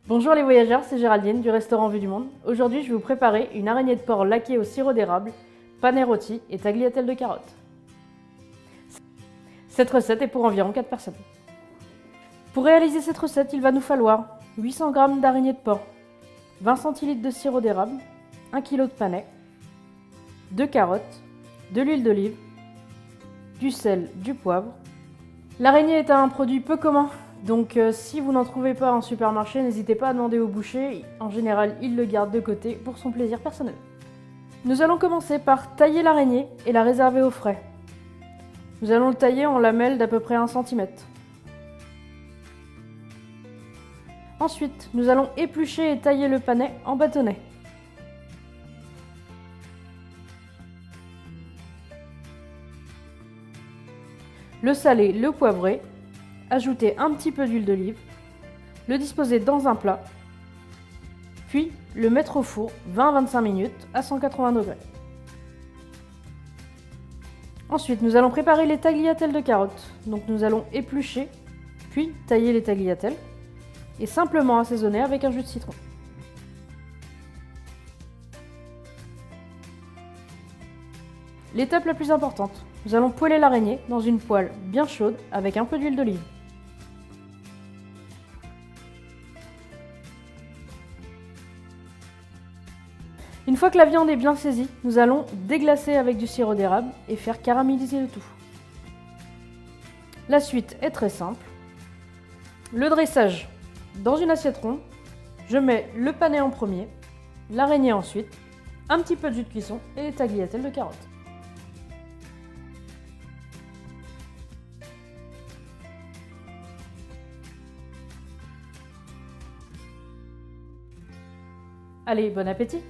Bonjour les voyageurs, c'est Géraldine du restaurant Vue du Monde. Aujourd'hui, je vais vous préparer une araignée de porc laquée au sirop d'érable, panais rôti et tagliatelle de carottes. Cette recette est pour environ 4 personnes. Pour réaliser cette recette, il va nous falloir 800 g d'araignée de porc, 20 cl de sirop d'érable, 1 kg de panais, 2 carottes, de l'huile d'olive, du sel, du poivre. L'araignée est un produit peu commun, donc si vous n'en trouvez pas en supermarché, n'hésitez pas à demander au boucher. En général, il le garde de côté pour son plaisir personnel. Nous allons commencer par tailler l'araignée et la réserver au frais. Nous allons le tailler en lamelles d'à peu près 1 cm. Ensuite, nous allons éplucher et tailler le panais en bâtonnets. Le saler, le poivrer, ajouter un petit peu d'huile d'olive, le disposer dans un plat, puis le mettre au four 20-25 minutes à 180 degrés. Ensuite, nous allons préparer les tagliatelles de carottes. Donc nous allons éplucher, puis tailler les tagliatelles et simplement assaisonner avec un jus de citron. L'étape la plus importante, nous allons poêler l'araignée dans une poêle bien chaude avec un peu d'huile d'olive. Une fois que la viande est bien saisie, nous allons déglacer avec du sirop d'érable et faire caraméliser le tout. La suite est très simple. Le dressage. Dans une assiette ronde, je mets le panais en premier, l'araignée ensuite, un petit peu de jus de cuisson et les tagliatelles de carottes. Allez, bon appétit!